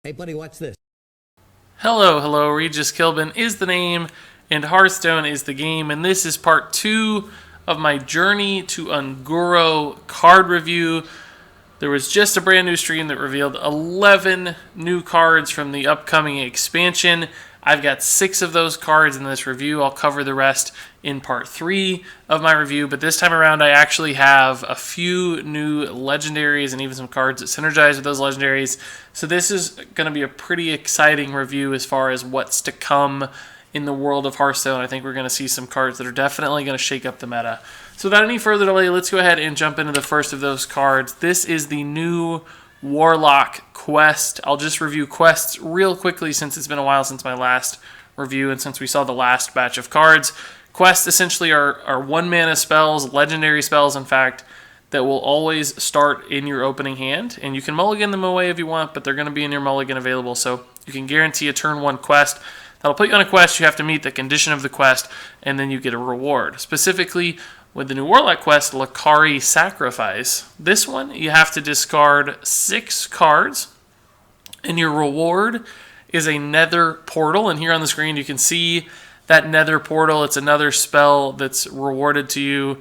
Hey, buddy, watch this. Hello, Regis Kilbin is the name, and Hearthstone is the game, and this is part 2 of my journey to UnGoro card review. There was just a brand new stream that revealed 11 new cards from the upcoming expansion. I've got 6 of those cards in this review. I'll cover the rest in part 3 of my review, but this time around I actually have a few new legendaries and even some cards that synergize with those legendaries. So this is going to be a pretty exciting review as far as what's to come in the world of Hearthstone. I think we're going to see some cards that are definitely going to shake up the meta. So without any further delay, let's go ahead and jump into the first of those cards. This is the new Warlock quest. I'll just review quests real quickly since it's been a while since my last review and since we saw the last batch of cards. Quests essentially are 1 mana spells, legendary spells in fact, that will always start in your opening hand, and you can mulligan them away if you want, but they're going to be in your mulligan available, so you can guarantee a turn 1 quest. That'll put you on a quest. You have to meet the condition of the quest, and then you get a reward. Specifically, with the new Warlock quest, Lakkari Sacrifice, this one you have to discard 6 cards, and your reward is a Nether Portal. And here on the screen you can see that Nether Portal. It's another spell that's rewarded to you,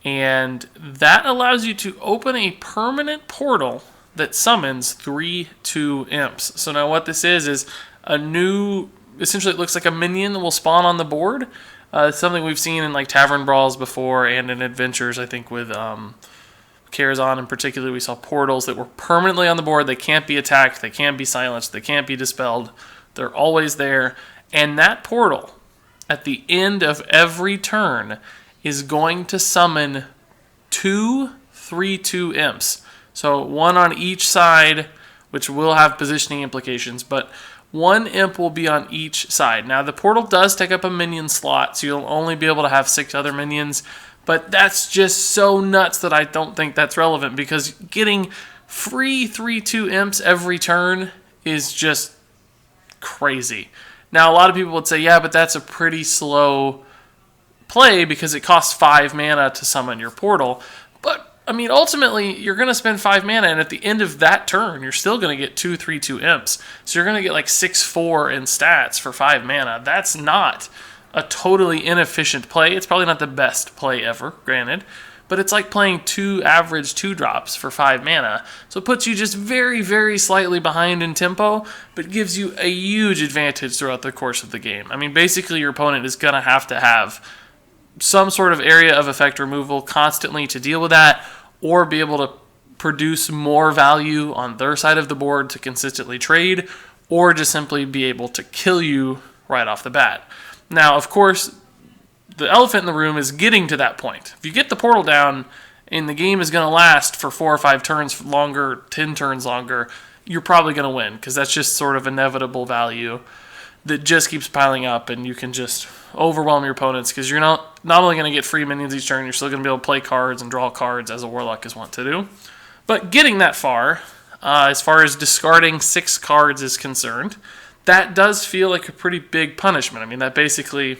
and that allows you to open a permanent portal that summons 3/2 imps. So now what this is a new, essentially it looks like a minion that will spawn on the board. It's something we've seen in like Tavern Brawls before and in Adventures, I think with Sherazin in particular. We saw portals that were permanently on the board. They can't be attacked, they can't be silenced, they can't be dispelled. They're always there. And that portal, at the end of every turn, is going to summon 2 3/2 imps. So 1 on each side, which will have positioning implications, but 1 imp will be on each side. Now, the portal does take up a minion slot, so you'll only be able to have 6 other minions, but that's just so nuts that I don't think that's relevant, because getting free 3/2 imps every turn is just crazy. Now, a lot of people would say, yeah, but that's a pretty slow play because it costs 5 mana to summon your portal. But, I mean, ultimately, you're going to spend 5 mana, and at the end of that turn, you're still going to get 2 3/2 imps. So you're going to get like 6/4 in stats for 5 mana. That's not a totally inefficient play. It's probably not the best play ever, granted. But it's like playing 2 average 2-drops for 5 mana. So it puts you just very, very slightly behind in tempo, but gives you a huge advantage throughout the course of the game. I mean, basically your opponent is going to have some sort of area of effect removal constantly to deal with that, or be able to produce more value on their side of the board to consistently trade, or just simply be able to kill you right off the bat. Now, of course, the elephant in the room is getting to that point. If you get the portal down and the game is going to last for 4 or 5 turns longer, 10 turns longer, you're probably going to win, because that's just sort of inevitable value that just keeps piling up, and you can just overwhelm your opponents, because you're not only going to get free minions each turn, you're still going to be able to play cards and draw cards as a Warlock is wont to do. But getting that far, as far as discarding 6 cards is concerned, that does feel like a pretty big punishment. I mean, that basically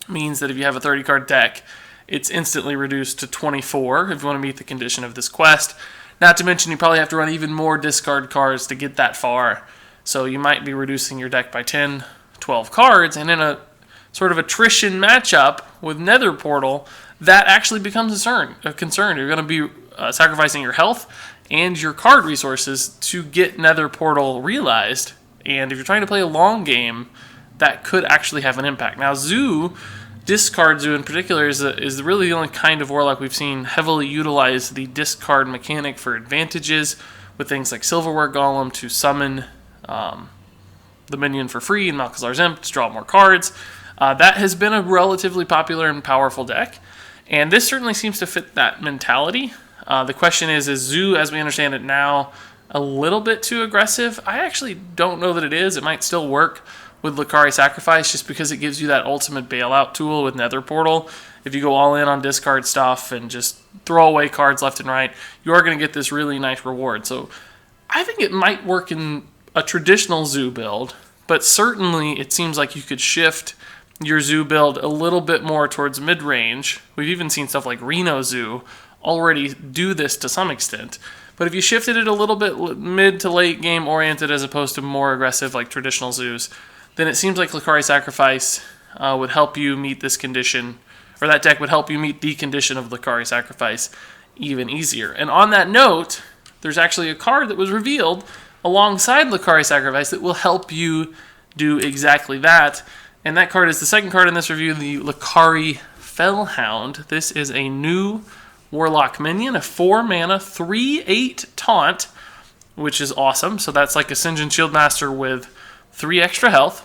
means that if you have a 30-card deck, it's instantly reduced to 24 if you want to meet the condition of this quest. Not to mention, you probably have to run even more discard cards to get that far. So you might be reducing your deck by 10, 12 cards, and in a sort of attrition matchup with Nether Portal, that actually becomes a concern. You're going to be sacrificing your health and your card resources to get Nether Portal realized, and if you're trying to play a long game, that could actually have an impact. Now, Discard Zoo in particular, is really the only kind of Warlock we've seen heavily utilize the discard mechanic for advantages, with things like Silverware Golem to summon the minion for free, and Malkazar's Imp to draw more cards. That has been a relatively popular and powerful deck, and this certainly seems to fit that mentality. The question is Zoo, as we understand it now, a little bit too aggressive? I actually don't know that it is. It might still work with Lakkari Sacrifice, just because it gives you that ultimate bailout tool with Nether Portal. If you go all in on discard stuff and just throw away cards left and right, you are going to get this really nice reward. So I think it might work in a traditional Zoo build, but certainly it seems like you could shift your Zoo build a little bit more towards mid-range. We've even seen stuff like Reno Zoo already do this to some extent. But if you shifted it a little bit mid to late game oriented as opposed to more aggressive like traditional zoos, then it seems like Lakkari Sacrifice would help you meet this condition, or that deck would help you meet the condition of Lakkari Sacrifice even easier. And on that note, there's actually a card that was revealed alongside Lakkari Sacrifice that will help you do exactly that. And that card is the second card in this review, the Lakkari Felhound. This is a new Warlock minion, a 4-mana, 3/8 taunt, which is awesome. So that's like a Sinjin Shieldmaster with 3 extra health.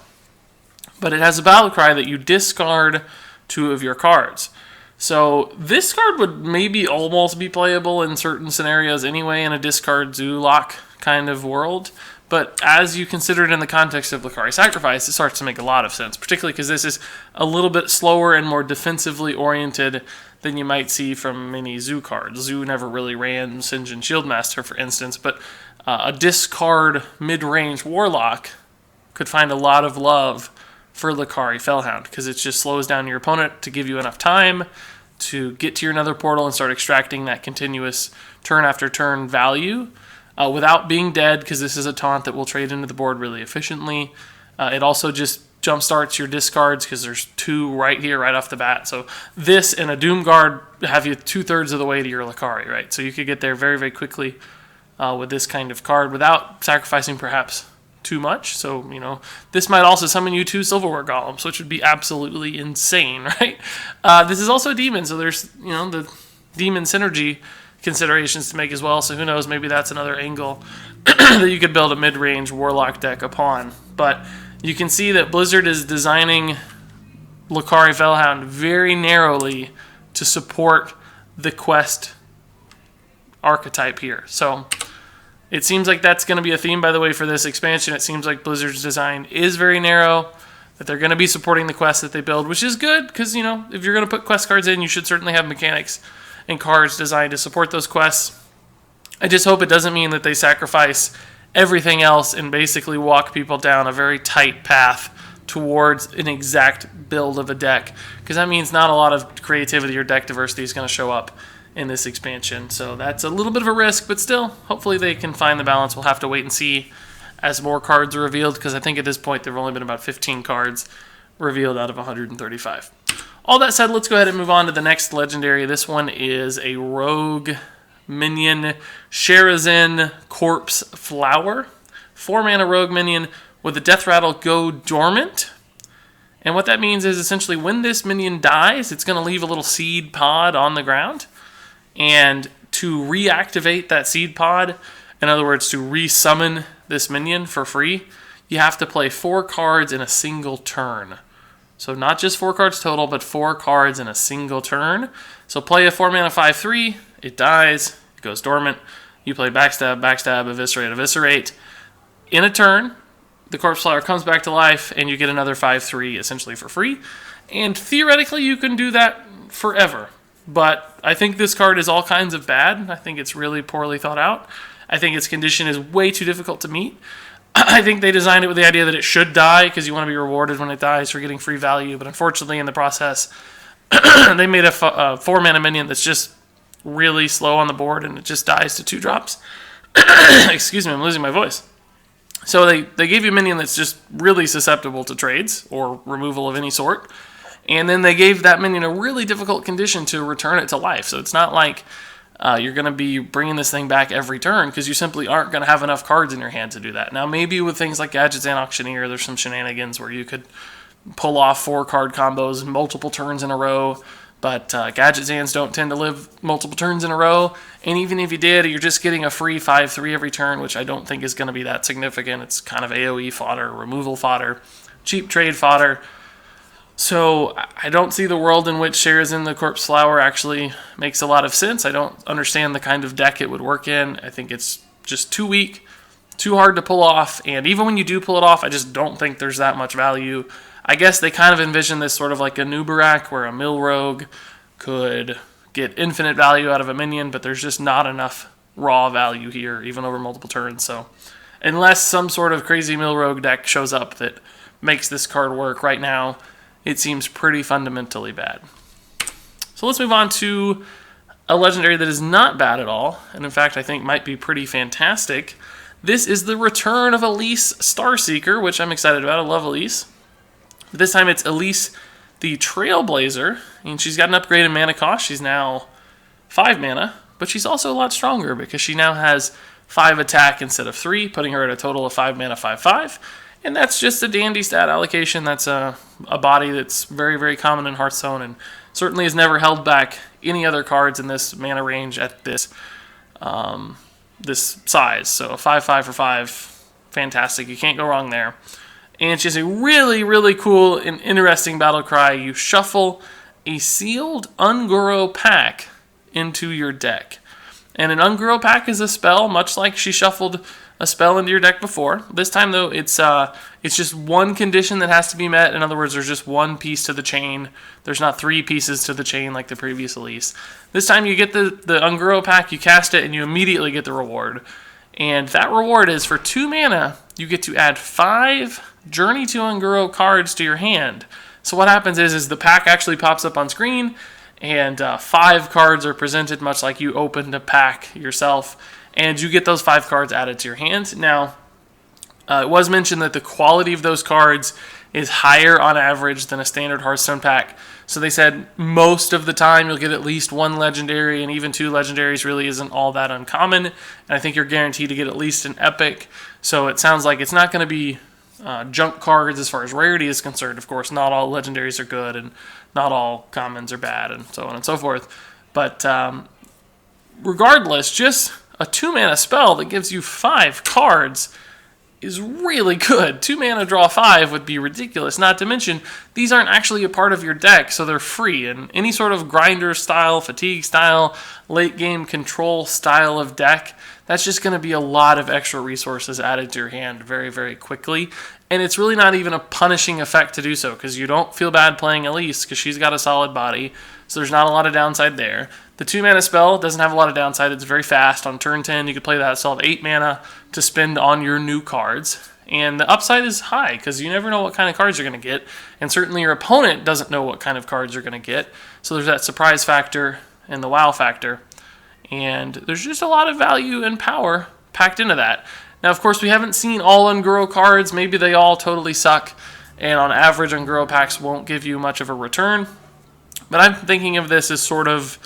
But it has a battle cry that you discard 2 of your cards. So this card would maybe almost be playable in certain scenarios anyway in a discard zoo lock kind of world. But as you consider it in the context of Lakkari Sacrifice, it starts to make a lot of sense, particularly because this is a little bit slower and more defensively oriented than you might see from many Zoo cards. Zoo never really ran Sinjin Shieldmaster, for instance, but a discard mid-range Warlock could find a lot of love for Lakkari Felhound, because it just slows down your opponent to give you enough time to get to your Nether Portal and start extracting that continuous turn after turn value without being dead, because this is a taunt that will trade into the board really efficiently. It also just jumpstarts your discards because there's 2 right here, right off the bat. So this and a Doomguard have you 2/3 of the way to your Lakkari, right? So you could get there very, very quickly with this kind of card without sacrificing perhaps too much. So, you know, this might also summon you 2 Silverware Golems, which would be absolutely insane, right? This is also a demon, so there's, you know, the demon synergy considerations to make as well. So who knows, maybe that's another angle that you could build a mid-range Warlock deck upon. But you can see that Blizzard is designing Lakkari Felhound very narrowly to support the quest archetype here. So it seems like that's going to be a theme, by the way, for this expansion. It seems like Blizzard's design is very narrow, that they're going to be supporting the quests that they build, which is good, because, you know, if you're going to put quest cards in, you should certainly have mechanics and cards designed to support those quests. I just hope it doesn't mean that they sacrifice everything else and basically walk people down a very tight path towards an exact build of a deck, because that means not a lot of creativity or deck diversity is going to show up in this expansion. So that's a little bit of a risk, but still, hopefully they can find the balance. We'll have to wait and see as more cards are revealed, because I think at this point there have only been about 15 cards revealed out of 135. All that said, let's go ahead and move on to the next legendary. This one is a rogue minion, Sherazin Corpse Flower. 4-mana rogue minion with the death rattle go dormant. And what that means is essentially when this minion dies, it's going to leave a little seed pod on the ground. And to reactivate that seed pod, in other words, to resummon this minion for free, you have to play 4 cards in a single turn. So not just 4 cards total, but 4 cards in a single turn. So play a 4-mana 5/3, it dies, it goes dormant. You play backstab, backstab, eviscerate, eviscerate. In a turn, the Corpse Flower comes back to life, and you get another 5/3 essentially for free. And theoretically, you can do that forever. But I think this card is all kinds of bad. I think it's really poorly thought out. I think its condition is way too difficult to meet. I think they designed it with the idea that it should die because you want to be rewarded when it dies for getting free value. But unfortunately, in the process, they made a 4-mana minion that's just really slow on the board, and it just dies to 2 drops. Excuse me, I'm losing my voice. So they gave you a minion that's just really susceptible to trades or removal of any sort. And then they gave that minion a really difficult condition to return it to life. So it's not like you're going to be bringing this thing back every turn, because you simply aren't going to have enough cards in your hand to do that. Now, maybe with things like Gadgetzan Auctioneer, there's some shenanigans where you could pull off 4-card combos multiple turns in a row, but Gadgetzans don't tend to live multiple turns in a row. And even if you did, you're just getting a free 5/3 every turn, which I don't think is going to be that significant. It's kind of AoE fodder, removal fodder, cheap trade fodder. So I don't see the world in which Sherazin the Corpse Flower actually makes a lot of sense. I don't understand the kind of deck it would work in. I think it's just too weak, too hard to pull off. And even when you do pull it off, I just don't think there's that much value. I guess they kind of envision this sort of like a Nubarak, where a Mill Rogue could get infinite value out of a minion, but there's just not enough raw value here, even over multiple turns. So unless some sort of crazy Mill Rogue deck shows up that makes this card work right now, it seems pretty fundamentally bad. So let's move on to A legendary that is not bad at all, and in fact I think might be pretty fantastic. This is the return of Elise Starseeker, which I'm excited about. I love Elise. This time it's Elise the Trailblazer, and she's got an upgrade in mana cost. She's now 5 mana, but she's also a lot stronger because she now has 5 attack instead of 3, putting her at a total of 5 mana, 5/5. And that's just a dandy stat allocation. That's a body that's very, very common in Hearthstone and certainly has never held back any other cards in this mana range at this this size. So a 5/5 for 5, fantastic. You can't go wrong there. And she has a really, really cool and interesting battle cry. You shuffle a sealed UnGoro pack into your deck. And an UnGoro pack is a spell, much like she shuffled a spell into your deck before. This time, though, it's just one condition that has to be met. In other words, there's just one piece to the chain. There's not 3 pieces to the chain like the previous Elise. This time, you get the UnGoro pack, you cast it, and you immediately get the reward. And that reward is for 2 mana, you get to add 5 Journey to UnGoro cards to your hand. So what happens is the pack actually pops up on screen, and 5 cards are presented, much like you opened a pack yourself, and you get those 5 cards added to your hand. Now, it was mentioned that the quality of those cards is higher on average than a standard Hearthstone pack. So they said most of the time you'll get at least 1 legendary, and even 2 legendaries really isn't all that uncommon. And I think you're guaranteed to get at least an epic. So it sounds like it's not going to be junk cards as far as rarity is concerned. Of course, not all legendaries are good, and not all commons are bad, and so on and so forth. But regardless, just a 2 mana spell that gives you 5 cards is really good. 2 mana draw 5 would be ridiculous. Not to mention, these aren't actually a part of your deck, so they're free. And any sort of grinder style, fatigue style, late game control style of deck, that's just going to be a lot of extra resources added to your hand very, very quickly. And it's really not even a punishing effect to do so, because you don't feel bad playing Elise, because she's got a solid body, so there's not a lot of downside there. The 2 mana spell doesn't have a lot of downside. It's very fast. On turn 10, you could play that, still have 8 mana to spend on your new cards. And the upside is high, because you never know what kind of cards you're going to get. And certainly your opponent doesn't know what kind of cards you're going to get. So there's that surprise factor and the wow factor. And there's just a lot of value and power packed into that. Now, of course, we haven't seen all UnGoro cards. Maybe they all totally suck. And on average, UnGoro packs won't give you much of a return. But I'm thinking of this as sort of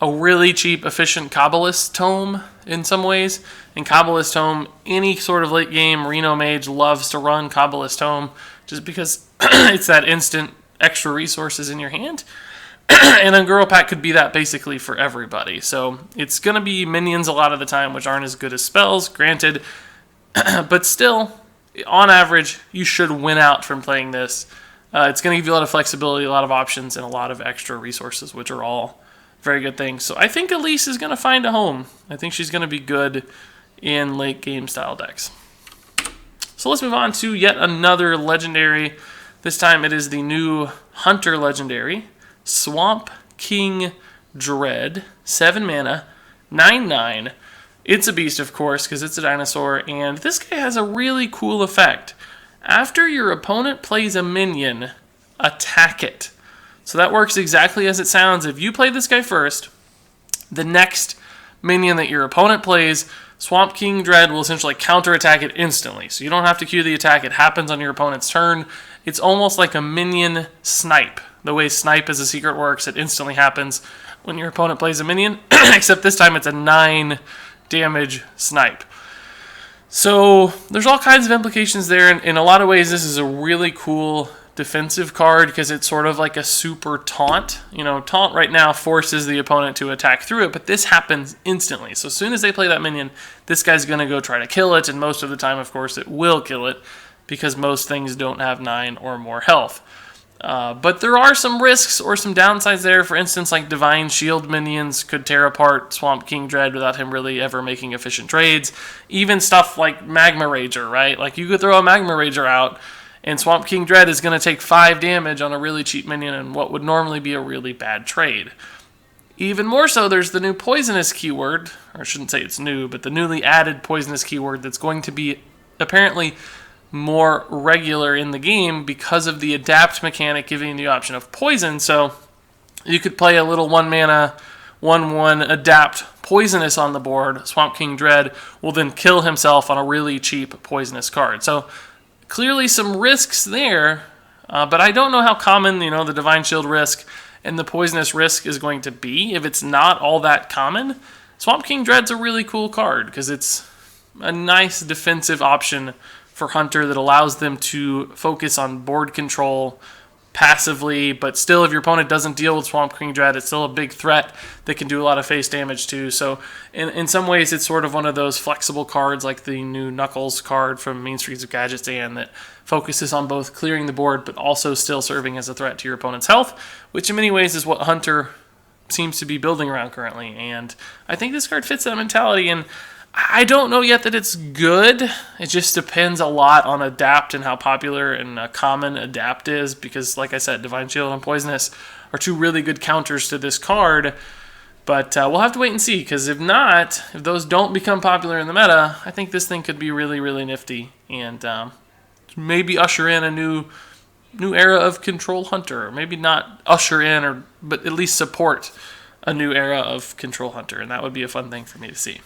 a really cheap, efficient Kabbalist tome in some ways. In Kabbalist tome, any sort of late game Reno mage loves to run Kabbalist tome just because it's that instant extra resources in your hand. And UnGoro pack could be that basically for everybody. So it's going to be minions a lot of the time, which aren't as good as spells, granted. But still, on average, you should win out from playing this. It's going to give you a lot of flexibility, a lot of options, and a lot of extra resources, which are all very good things. So I think Elise is going to find a home. I think she's going to be good in late game style decks. So let's move on to yet another legendary. This time it is the new Hunter legendary, Swamp King Dred, 7 mana, 9/9. It's a beast, of course, because it's a dinosaur, and this guy has a really cool effect. After your opponent plays a minion, attack it. So that works exactly as it sounds. If you play this guy first, the next minion that your opponent plays, Swamp King Dred will essentially counterattack it instantly. So you don't have to cue the attack. It happens on your opponent's turn. It's almost like a minion snipe. The way snipe as a secret works, it instantly happens when your opponent plays a minion, except this time it's a 9 damage snipe. So there's all kinds of implications there. In a lot of ways, this is a really cool defensive card because it's sort of like a super taunt. You know, taunt right now forces the opponent to attack through it, but this happens instantly. So as soon as they play that minion, this guy's going to go try to kill it, and most of the time, of course, it will kill it because most things don't have 9 or more health. But there are some risks or some downsides there. For instance, like Divine Shield minions could tear apart Swamp King Dred without him really ever making efficient trades. Even stuff like Magma Rager, right? Like you could throw a Magma Rager out, and Swamp King Dred is going to take 5 damage on a really cheap minion in what would normally be a really bad trade. Even more so, there's the new poisonous keyword, or I shouldn't say it's new, but the newly added poisonous keyword that's going to be apparently more regular in the game because of the adapt mechanic giving you the option of poison. So you could play a little 1 mana 1/1 adapt poisonous on the board, Swamp King Dred will then kill himself on a really cheap poisonous card. So clearly some risks there, but I don't know how common, the Divine Shield risk and the poisonous risk is going to be. If it's not all that common, Swamp King Dred's a really cool card because it's a nice defensive option for Hunter that allows them to focus on board control passively, but still if your opponent doesn't deal with Swamp King Dred, it's still a big threat that can do a lot of face damage too. So in some ways it's sort of one of those flexible cards like the new Knuckles card from Mean Streets of Gadgetzan that focuses on both clearing the board but also still serving as a threat to your opponent's health, which in many ways is what Hunter seems to be building around currently. And I think this card fits that mentality, and I don't know yet that it's good. It just depends a lot on Adapt and how popular and common Adapt is, because like I said, Divine Shield and Poisonous are two really good counters to this card. But we'll have to wait and see, because if not, if those don't become popular in the meta, I think this thing could be really, really nifty and maybe usher in a new era of Control Hunter. Or maybe not usher in, but at least support a new era of Control Hunter, and that would be a fun thing for me to see.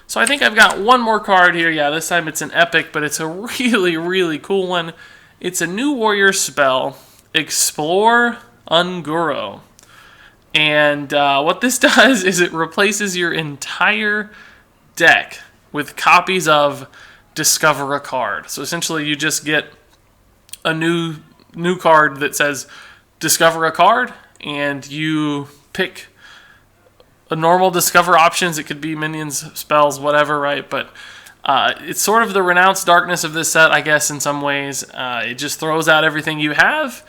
So I think I've got one more card here. Yeah, this time it's an epic, but it's a really, really cool one. It's a new warrior spell, Explore UnGoro. And what this does is it replaces your entire deck with copies of Discover a Card. So essentially you just get a new card that says Discover a Card, and you pick a normal discover options. It could be minions, spells, whatever, right? But it's sort of the renounced darkness of this set, I guess, in some ways. It just throws out everything you have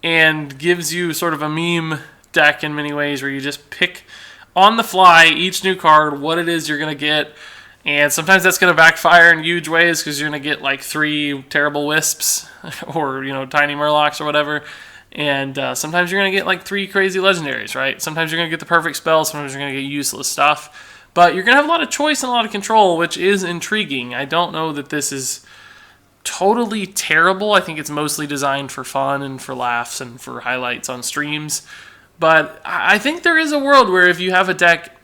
and gives you sort of a meme deck in many ways, where you just pick on the fly each new card what it is you're going to get. And sometimes that's going to backfire in huge ways, because you're going to get like 3 terrible wisps or tiny murlocs or whatever. And sometimes you're going to get like 3 crazy legendaries, right? Sometimes you're going to get the perfect spell, sometimes you're going to get useless stuff. But you're going to have a lot of choice and a lot of control, which is intriguing. I don't know that this is totally terrible. I think it's mostly designed for fun and for laughs and for highlights on streams. But I think there is a world where if you have a deck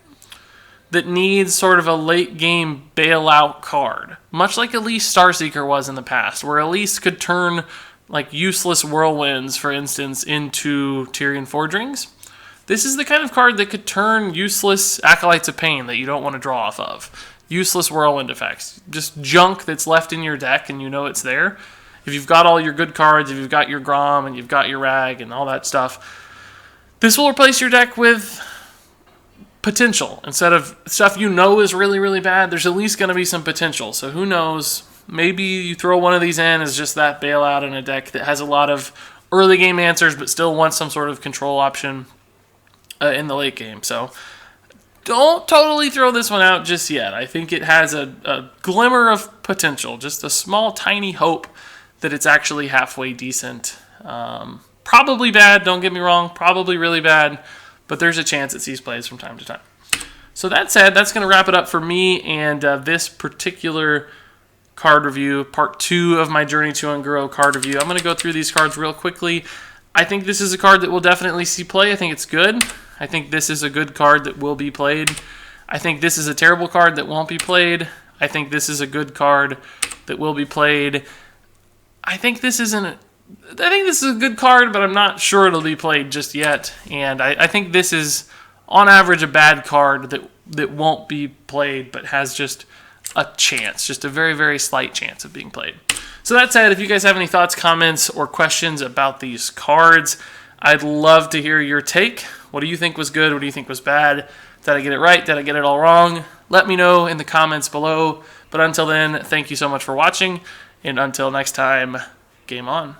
that needs sort of a late game bailout card, much like Elise Starseeker was in the past, where Elise could turn like useless whirlwinds, for instance, into Tyrian Forgerings. This is the kind of card that could turn useless Acolytes of Pain that you don't want to draw off of. Useless whirlwind effects. Just junk that's left in your deck and you know it's there. If you've got all your good cards, if you've got your Grom and you've got your Rag and all that stuff, this will replace your deck with potential. Instead of stuff you know is really, really bad, there's at least going to be some potential. So who knows? Maybe you throw one of these in as just that bailout in a deck that has a lot of early game answers but still wants some sort of control option in the late game. So don't totally throw this one out just yet. I think it has a glimmer of potential, just a small, tiny hope that it's actually halfway decent. Probably bad, don't get me wrong, probably really bad, but there's a chance it sees plays from time to time. So that said, that's going to wrap it up for me and this particular card review, part 2 of my Journey to UnGoro card review. I'm going to go through these cards real quickly. I think this is a card that will definitely see play. I think it's good. I think this is a good card that will be played. I think this is a terrible card that won't be played. I think this is a good card that will be played. I think this is a good card, but I'm not sure it'll be played just yet. And I think this is, on average, a bad card that won't be played, but has just a chance, just a very, very slight chance of being played. So that said, if you guys have any thoughts, comments, or questions about these cards, I'd love to hear your take. What do you think was good? What do you think was bad? Did I get it right? Did I get it all wrong? Let me know in the comments below. But until then, thank you so much for watching. And until next time, game on.